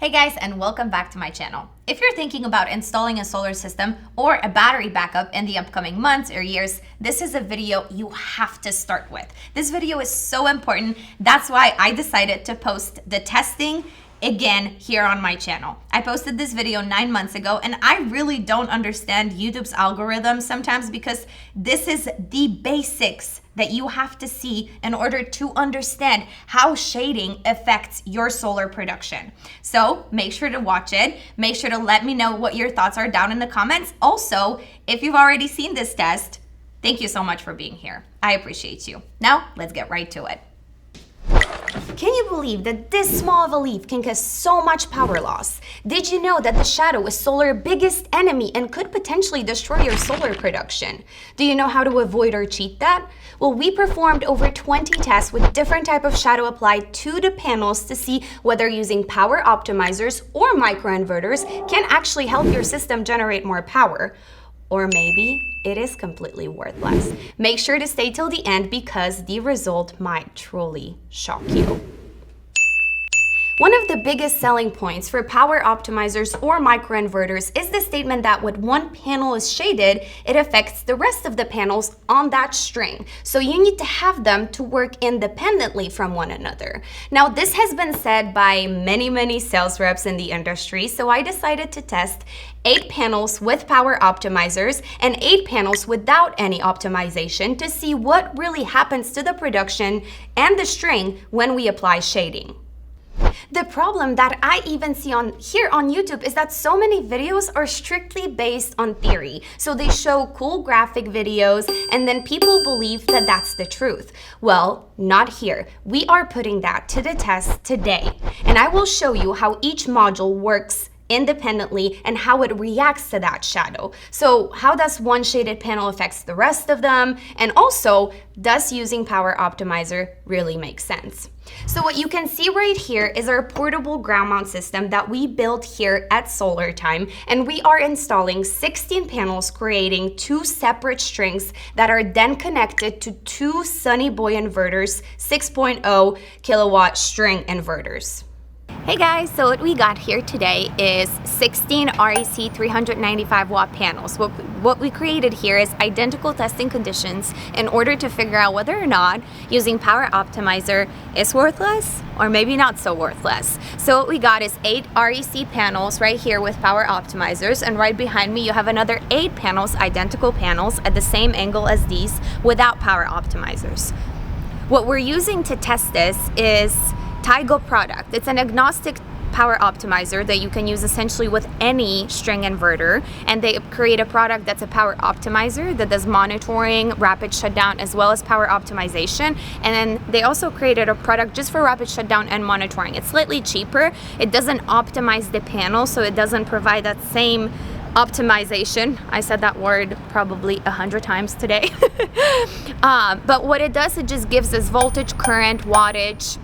Hey guys, and welcome back to my channel. If you're thinking about installing a solar system or a battery backup in the upcoming months or years, this is a video you have to start with. This video is so important. That's why I decided to post the testing again here on my channel. I posted this video 9 months ago, and I really don't understand YouTube's algorithm sometimes because this is the basics that you have to see in order to understand how shading affects your solar production. So make sure to watch it. Make sure to let me know what your thoughts are down in the comments. Also, if you've already seen this test, thank you so much for being here. I appreciate you. Now, let's get right to it. Can you believe that this small of a leaf can cause so much power loss? Did you know that the shadow is solar's biggest enemy and could potentially destroy your solar production? Do you know how to avoid or cheat that? Well, we performed over 20 tests with different type of shadow applied to the panels to see whether using power optimizers or micro-inverters can actually help your system generate more power. Or maybe it is completely worthless. Make sure to stay till the end because the result might truly shock you. One of the biggest selling points for power optimizers or microinverters is the statement that when one panel is shaded, it affects the rest of the panels on that string. So you need to have them to work independently from one another. Now, this has been said by many sales reps in the industry, so I decided to test 8 panels with power optimizers and 8 panels without any optimization to see what really happens to the production and the string when we apply shading. The problem that I even see here on YouTube is that so many videos are strictly based on theory. So they show cool graphic videos and then people believe that that's the truth. Well, not here. We are putting that to the test today. And I will show you how each module works independently and how it reacts to that shadow. So how does one shaded panel affects the rest of them? And also, does using power optimizer really make sense? So what you can see right here is our portable ground mount system that we built here at Solar Time, and we are installing 16 panels creating 2 separate strings that are then connected to 2 Sunny Boy inverters, 6.0 kilowatt string inverters. Hey guys, so what we got here today is 16 REC 395 watt panels. What we created here is identical testing conditions in order to figure out whether or not using power optimizer is worthless or maybe not so worthless. So what we got is 8 REC panels right here with power optimizers, and right behind me you have another 8 panels, identical panels at the same angle as these without power optimizers. What we're using to test this is Tigo product. It's an agnostic power optimizer that you can use essentially with any string inverter, and they create a product that's a power optimizer that does monitoring, rapid shutdown, as well as power optimization. And then they also created a product just for rapid shutdown and monitoring. It's slightly cheaper. It doesn't optimize the panel, so it doesn't provide that same optimization. I said that word probably 100 times today. But what it does, it just gives us voltage, current, wattage,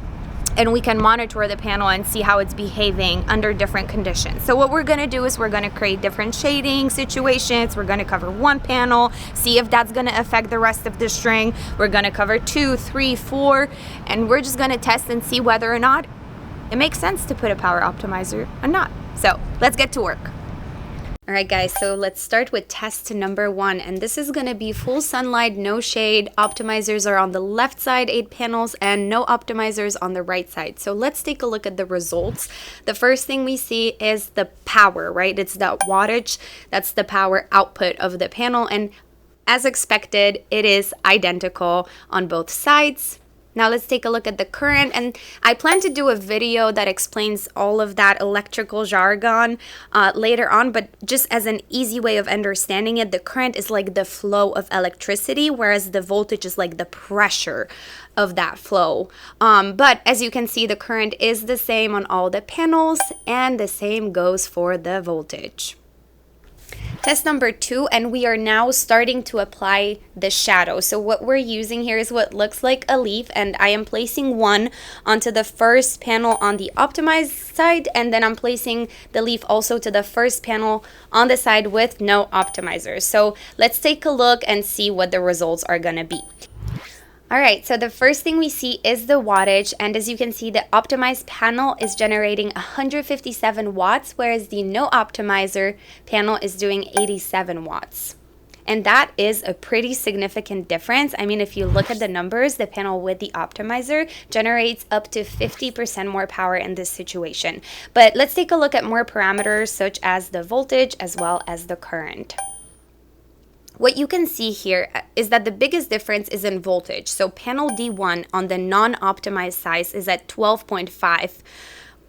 and we can monitor the panel and see how it's behaving under different conditions. So what we're gonna do is we're gonna create different shading situations. We're gonna cover 1 panel, see if that's gonna affect the rest of the string. We're gonna cover 2, 3, 4, and we're just gonna test and see whether or not it makes sense to put a power optimizer or not. So let's get to work. All right guys, so let's start with test number 1, and this is going to be full sunlight, no shade. Optimizers are on the left side, 8 panels, and no optimizers on the right side. So let's take a look at the results. The first thing we see is the power, right? It's that wattage, that's the power output of the panel, and as expected, it is identical on both sides. Now let's take a look at the current, and I plan to do a video that explains all of that electrical jargon later on, but just as an easy way of understanding it, the current is like the flow of electricity, whereas the voltage is like the pressure of that flow. But as you can see, the current is the same on all the panels, and the same goes for the voltage. Test number 2, and we are now starting to apply the shadow. So what we're using here is what looks like a leaf, and I am placing 1 onto the first panel on the optimized side, and then I'm placing the leaf also to the first panel on the side with no optimizers. So let's take a look and see what the results are gonna be. All right, so the first thing we see is the wattage, and as you can see, the optimized panel is generating 157 watts, whereas the no optimizer panel is doing 87 watts. And that is a pretty significant difference. I mean, if you look at the numbers, the panel with the optimizer generates up to 50% more power in this situation. But let's take a look at more parameters such as the voltage as well as the current. What you can see here is that the biggest difference is in voltage. So panel D1 on the non-optimized side is at 12.5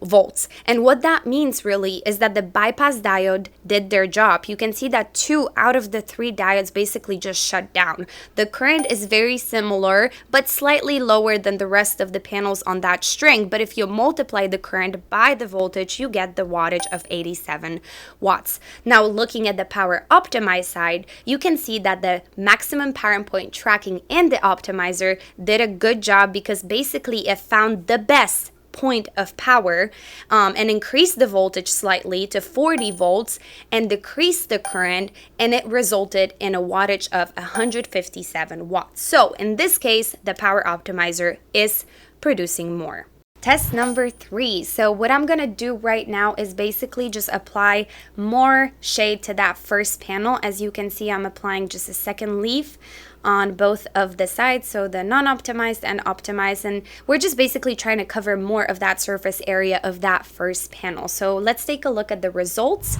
volts. And what that means really is that the bypass diode did their job. You can see that 2 out of the 3 diodes basically just shut down. The current is very similar, but slightly lower than the rest of the panels on that string. But if you multiply the current by the voltage, you get the wattage of 87 watts. Now, looking at the power optimized side, you can see that the maximum power point tracking in the optimizer did a good job, because basically it found the best point of power and increased the voltage slightly to 40 volts and decreased the current, and it resulted in a wattage of 157 watts. So in this case, the power optimizer is producing more. Test number 3. So what I'm going to do right now is basically just apply more shade to that first panel. As you can see, I'm applying just a second leaf on both of the sides, so the non-optimized and optimized, and we're just basically trying to cover more of that surface area of that first panel. So let's take a look at the results.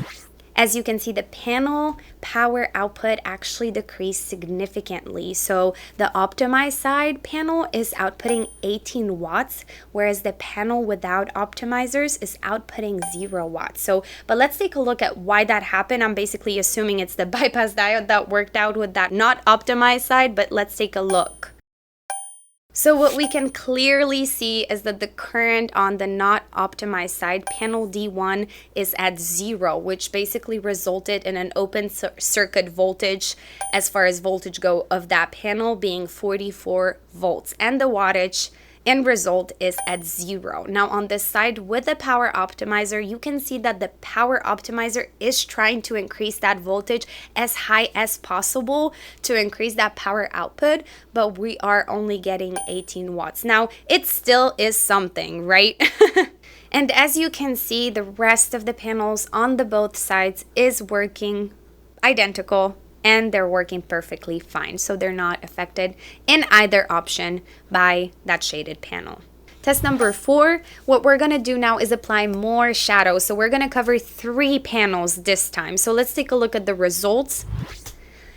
As you can see, the panel power output actually decreased significantly. So the optimized side panel is outputting 18 watts, whereas the panel without optimizers is outputting 0 watts. So, but let's take a look at why that happened. I'm basically assuming it's the bypass diode that worked out with that not optimized side, but let's take a look. So what we can clearly see is that the current on the not optimized side, panel D1, is at 0, which basically resulted in an open circuit voltage, as far as voltage go, of that panel being 44 volts. And the wattage end result is at 0. Now on this side with the power optimizer, you can see that the power optimizer is trying to increase that voltage as high as possible to increase that power output, but we are only getting 18 watts. Now it still is something, right? And as you can see, the rest of the panels on the both sides is working identical, and they're working perfectly fine. So they're not affected in either option by that shaded panel. Test number 4, what we're gonna do now is apply more shadow. So we're gonna cover 3 panels this time. So let's take a look at the results.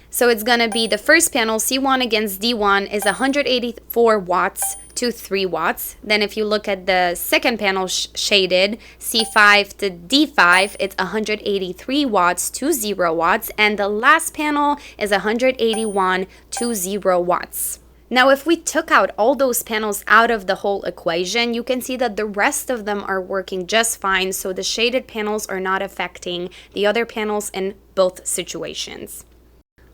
So it's gonna be the first panel, C1 against D1, is 184 watts to 3 watts. Then if you look at the second panel shaded, C5 to D5, it's 183 watts to 0 watts. And the last panel is 181 to 0 watts. Now, if we took out all those panels out of the whole equation, you can see that the rest of them are working just fine. So the shaded panels are not affecting the other panels in both situations.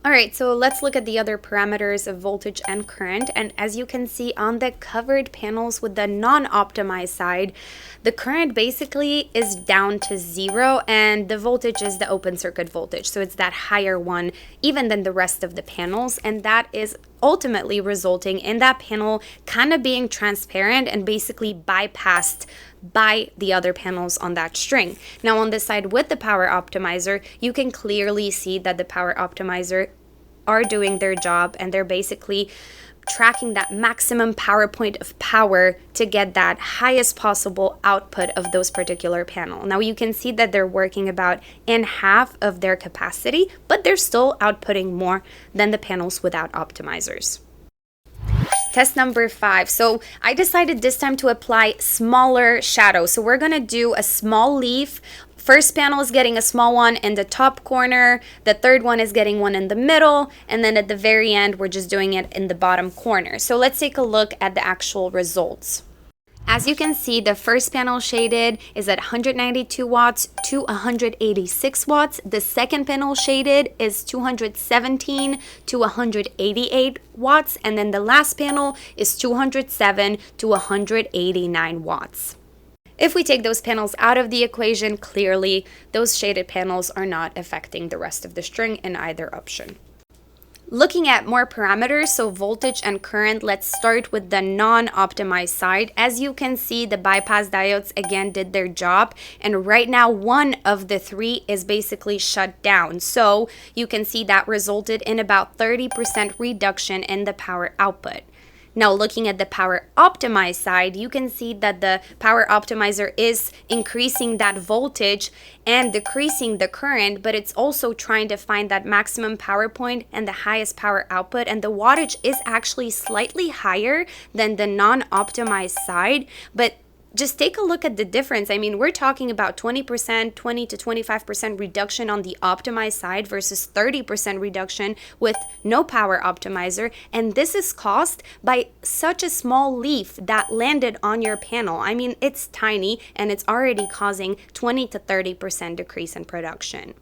All right, so let's look at the other parameters of voltage and current. And as you can see on the covered panels with the non-optimized side, the current basically is down to 0, and the voltage is the open circuit voltage. So it's that higher one even than the rest of the panels. And that is ultimately resulting in that panel kind of being transparent and basically bypassed by the other panels on that string. Now on this side with the power optimizer, you can clearly see that the power optimizer are doing their job, and they're basically tracking that maximum power point of power to get that highest possible output of those particular panel. Now you can see that they're working about in half of their capacity, but they're still outputting more than the panels without optimizers. Test number 5. So I decided this time to apply smaller shadow. So we're gonna do a small leaf. First panel is getting a small one in the top corner. The third one is getting one in the middle. And then at the very end, we're just doing it in the bottom corner. So let's take a look at the actual results. As you can see, the first panel shaded is at 192 watts to 186 watts. The second panel shaded is 217 to 188 watts. And then the last panel is 207 to 189 watts. If we take those panels out of the equation, clearly those shaded panels are not affecting the rest of the string in either option. Looking at more parameters, so voltage and current, let's start with the non-optimized side. As you can see, the bypass diodes again did their job, and right now one of the three is basically shut down. So you can see that resulted in about 30% reduction in the power output. Now looking at the power optimized side, you can see that the power optimizer is increasing that voltage and decreasing the current, but it's also trying to find that maximum power point and the highest power output, and the wattage is actually slightly higher than the non-optimized side, but just take a look at the difference. I mean, we're talking about 20%, 20 to 25% reduction on the optimized side versus 30% reduction with no power optimizer. And this is caused by such a small leaf that landed on your panel. I mean, it's tiny and it's already causing 20 to 30% decrease in production.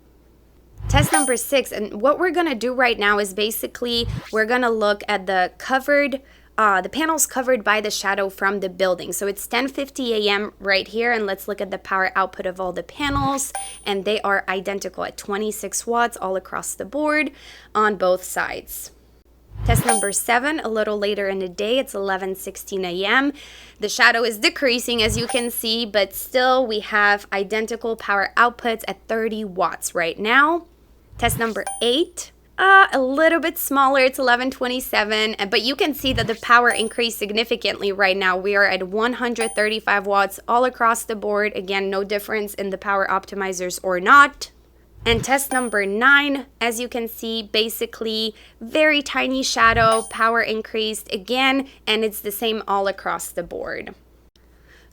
Test number 6, and what we're gonna do right now is basically we're gonna look at the panels covered by the shadow from the building. So it's 10:50 a.m. right here, and let's look at the power output of all the panels, and they are identical at 26 watts all across the board on both sides. Test number 7, a little later in the day, it's 11:16 a.m. The shadow is decreasing, as you can see, but still we have identical power outputs at 30 watts right now. Test number 8. A little bit smaller, it's 11:27, but you can see that the power increased significantly right now. We are at 135 watts all across the board. Again, no difference in the power optimizers or not. And test number 9, as you can see, basically very tiny shadow, power increased again, and it's the same all across the board.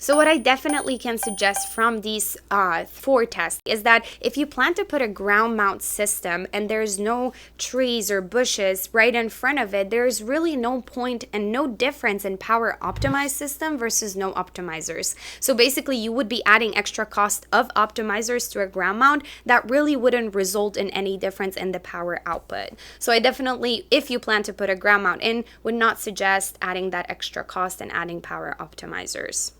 So what I definitely can suggest from these 4 tests is that if you plan to put a ground mount system and there's no trees or bushes right in front of it, there's really no point and no difference in power optimized system versus no optimizers. So basically you would be adding extra cost of optimizers to a ground mount that really wouldn't result in any difference in the power output. So I definitely, if you plan to put a ground mount in, would not suggest adding that extra cost and adding power optimizers.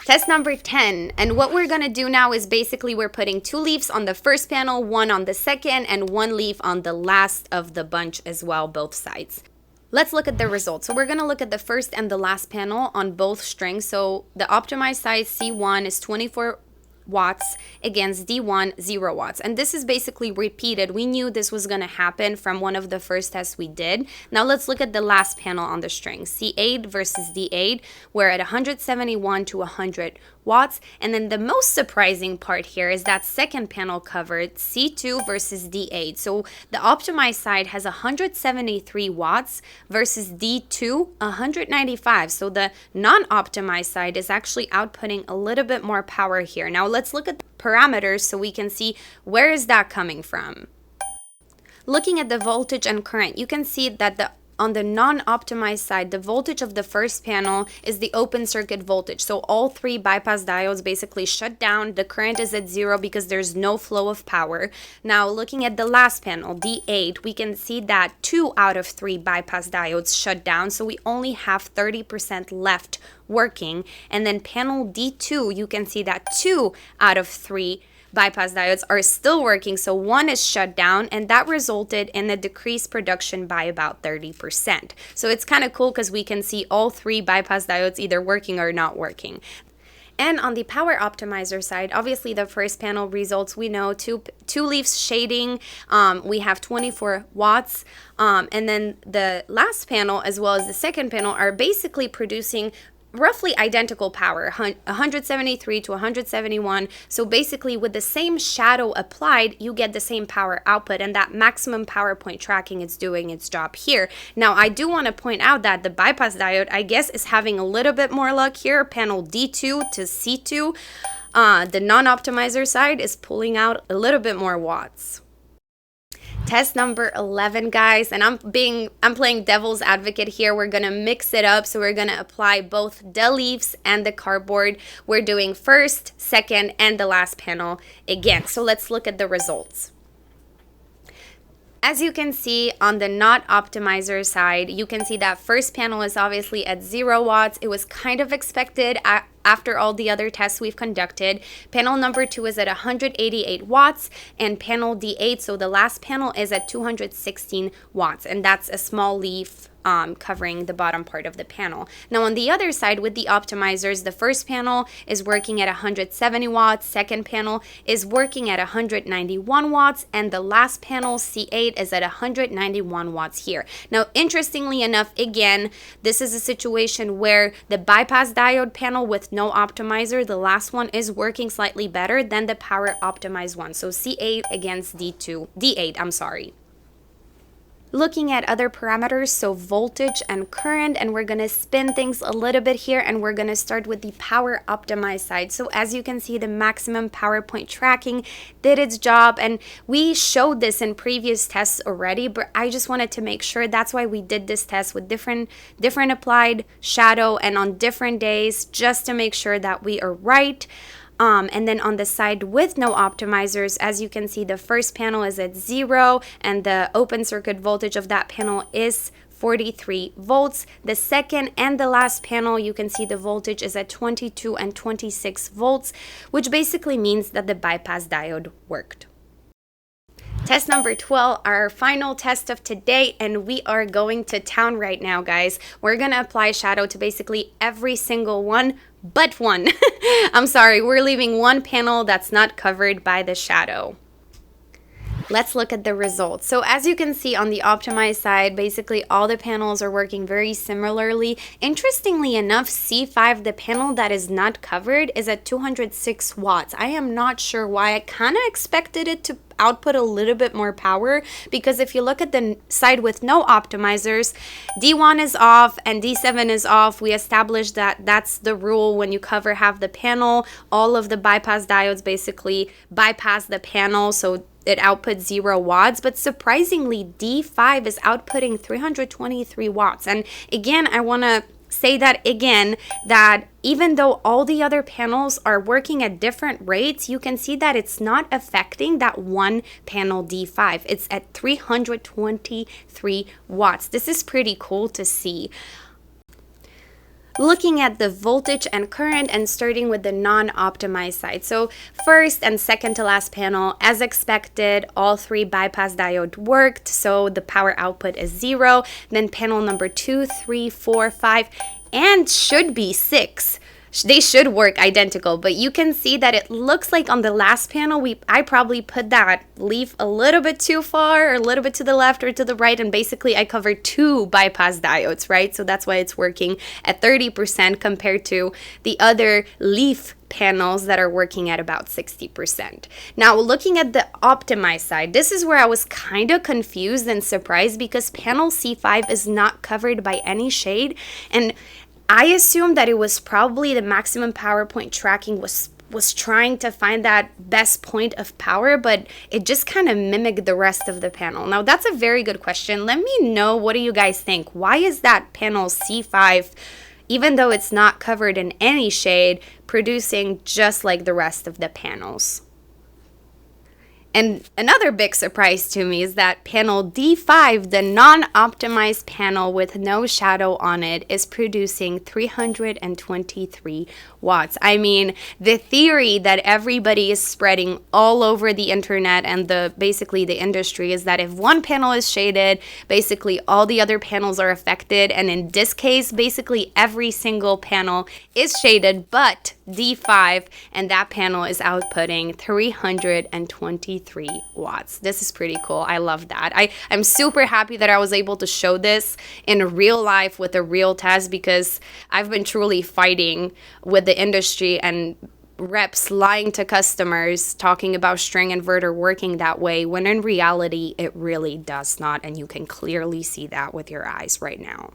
Test number 10, and what we're going to do now is basically we're putting 2 leaves on the first panel, 1 on the second, and 1 leaf on the last of the bunch as well, both sides. Let's look at the results. So we're going to look at the first and the last panel on both strings. So the optimized side C1 is 24 watts against D1, 0 watts. And this is basically repeated. We knew this was going to happen from one of the first tests we did. Now let's look at the last panel on the string, C8 versus D8. We're at 171 to 100 watts. And then the most surprising part here is that second panel covered, C2 versus D8. So the optimized side has 173 watts versus D2, 195. So the non-optimized side is actually outputting a little bit more power here. Now let's look at the parameters so we can see where is that coming from. Looking at the voltage and current, you can see that on the non-optimized side, the voltage of the first panel is the open circuit voltage. So all 3 bypass diodes basically shut down. The current is at 0 because there's no flow of power. Now looking at the last panel, D8, we can see that 2 out of 3 bypass diodes shut down. So we only have 30% left working. And then panel D2, you can see that 2 out of 3 bypass diodes are still working, so 1 is shut down, and that resulted in a decreased production by about 30%. So it's kind of cool because we can see all 3 bypass diodes either working or not working. And on the power optimizer side, obviously the first panel results, we know two leaves shading, we have 24 watts, and then the last panel as well as the second panel are basically producing roughly identical power, 173 to 171. So basically with the same shadow applied, you get the same power output, and that maximum power point tracking is doing its job here. Now I do want to point out that the bypass diode, I guess, is having a little bit more luck here. Panel D2 to C2, the non-optimizer side is pulling out a little bit more watts. Test number 11, guys, and I'm playing devil's advocate here. We're gonna mix it up, so we're gonna apply both the leaves and the cardboard. We're doing first, second, and the last panel again. So let's look at the results. As you can see on the not optimizer side, you can see that first panel is obviously at 0 watts. It was kind of expected after all the other tests we've conducted. Panel number 2 is at 188 watts, and panel D8, so the last panel, is at 216 watts, and that's a small leaf covering the bottom part of the panel. Now on the other side with the optimizers, the first panel is working at 170 watts, second panel is working at 191 watts, and the last panel, C8, is at 191 watts here. Now interestingly enough, again, this is a situation where the bypass diode panel with no optimizer, the last one, is working slightly better than the power optimized one. So C8 against D8, I'm sorry. Looking at other parameters, so voltage and current, and we're going to spin things a little bit here, and we're going to start with the power optimized side. So as you can see, the maximum power point tracking did its job, and we showed this in previous tests already, but I just wanted to make sure. That's why we did this test with different applied shadow and on different days, just to make sure that we are right. And then on the side with no optimizers, as you can see, the first panel is at 0, and the open circuit voltage of that panel is 43 volts. The second and the last panel, you can see the voltage is at 22 and 26 volts, which basically means that the bypass diode worked. Test number 12, our final test of today, and we are going to town right now, guys. We're going to apply shadow to basically every single one but one. I'm sorry, we're leaving one panel that's not covered by the shadow. Let's look at the results. So as you can see on the optimized side, basically all the panels are working very similarly. Interestingly enough, C5, the panel that is not covered, is at 206 watts. I am not sure why. I kind of expected it to output a little bit more power, because if you look at the side with no optimizers, D1 is off and D7 is off. We established that that's the rule. When you cover half the panel, all of the bypass diodes basically bypass the panel, so it outputs 0 watts, but surprisingly D5 is outputting 323 watts. And again, I want to say that again, that even though all the other panels are working at different rates, you can see that it's not affecting that one panel D5. It's at 323 watts. This is pretty cool to see. Looking at the voltage and current, and starting with the non-optimized side. So first and second to last panel, as expected, all 3 bypass diode worked, so the power output is 0. Then panel number 2, 3, 4, 5, and should be 6. They should work identical, but you can see that it looks like on the last panel, I probably put that leaf a little bit too far, or a little bit to the left or to the right, and basically I covered 2 bypass diodes, right? So that's why it's working at 30% compared to the other leaf panels that are working at about 60%. Now, looking at the optimized side, this is where I was kind of confused and surprised, because panel C5 is not covered by any shade, and I assumed that it was probably the maximum power point tracking was trying to find that best point of power, but it just kind of mimicked the rest of the panel. Now, that's a very good question. Let me know, what do you guys think? Why is that panel C5, even though it's not covered in any shade, producing just like the rest of the panels? And another big surprise to me is that panel D5, the non-optimized panel with no shadow on it, is producing 323 watts. I mean, the theory that everybody is spreading all over the internet and basically the industry is that if one panel is shaded, basically all the other panels are affected. And in this case, basically every single panel is shaded but D5, and that panel is outputting 323 watts. This is pretty cool. I love that. I'm super happy that I was able to show this in real life with a real test, because I've been truly fighting with the industry and reps lying to customers talking about string inverter working that way, when in reality it really does not, and you can clearly see that with your eyes right now.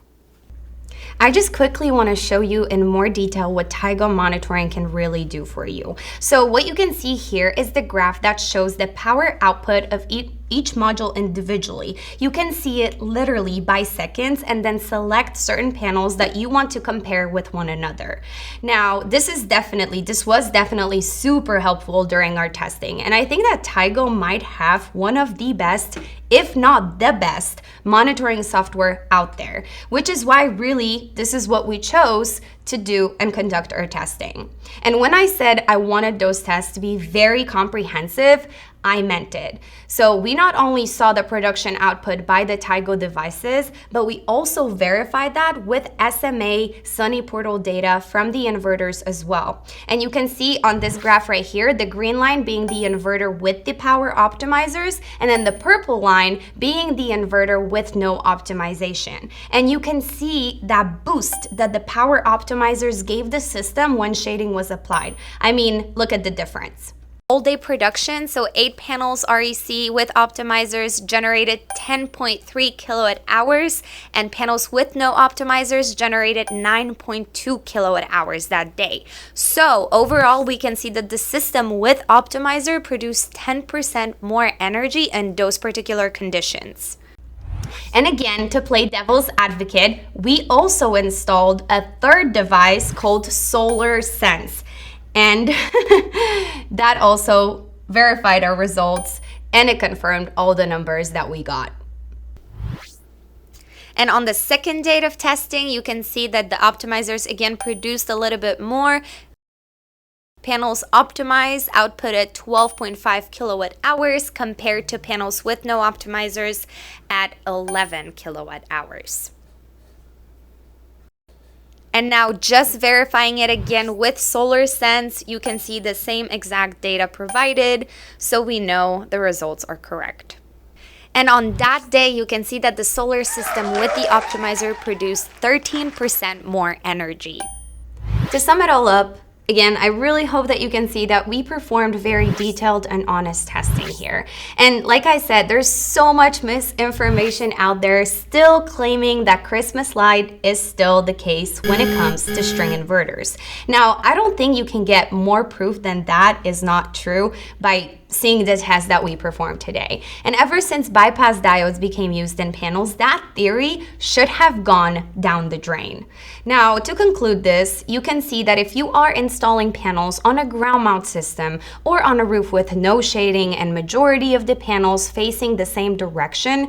I just quickly want to show you in more detail what Tigo monitoring can really do for you. So what you can see here is the graph that shows the power output of each module individually. You can see it literally by seconds, and then select certain panels that you want to compare with one another. Now, this was definitely super helpful during our testing, and I think that Tigo might have one of the best, if not the best, monitoring software out there, which is why really this is what we chose to do and conduct our testing. And when I said I wanted those tests to be very comprehensive, I meant it. So we not only saw the production output by the Tigo devices, but we also verified that with SMA Sunny Portal data from the inverters as well. And you can see on this graph right here, the green line being the inverter with the power optimizers, and then the purple line being the inverter with no optimization. And you can see that boost that the power optimizers gave the system when shading was applied. I mean, look at the difference. All day production, so 8 panels REC with optimizers generated 10.3 kilowatt hours, and panels with no optimizers generated 9.2 kilowatt hours that day. So overall, we can see that the system with optimizer produced 10% more energy in those particular conditions. And again, to play devil's advocate, we also installed a third device called Solar Sense. And that also verified our results, and it confirmed all the numbers that we got. And on the second day of testing, you can see that the optimizers again produced a little bit more. Panels optimized outputted 12.5 kilowatt hours compared to panels with no optimizers at 11 kilowatt hours. And now just verifying it again with Solar Sense, you can see the same exact data provided, so we know the results are correct. And on that day, you can see that the solar system with the optimizer produced 13% more energy. To sum it all up, again, I really hope that you can see that we performed very detailed and honest testing here. And like I said, there's so much misinformation out there still claiming that Christmas light is still the case when it comes to string inverters. Now, I don't think you can get more proof than that is not true by seeing the test that we performed today. And ever since bypass diodes became used in panels, that theory should have gone down the drain. Now, to conclude this, you can see that if you are installing panels on a ground mount system or on a roof with no shading and majority of the panels facing the same direction,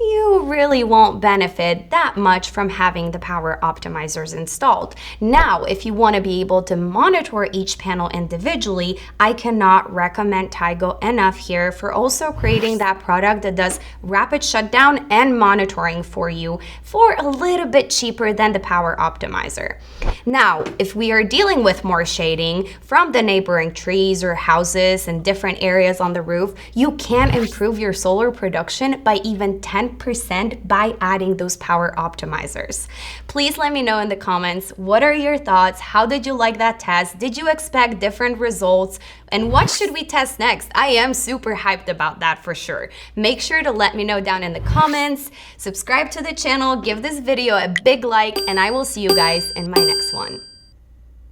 you really won't benefit that much from having the power optimizers installed. Now, if you want to be able to monitor each panel individually, I cannot recommend Tigo enough here for also creating that product that does rapid shutdown and monitoring for you for a little bit cheaper than the power optimizer. Now, if we are dealing with more shading from the neighboring trees or houses and different areas on the roof, you can improve your solar production by even 10% by adding those power optimizers. Please let me know in the comments, what are your thoughts? How did you like that test? Did you expect different results? And what should we test next? I am super hyped about that for sure. Make sure to let me know down in the comments. Subscribe to the channel, give this video a big like, and I will see you guys in my next one.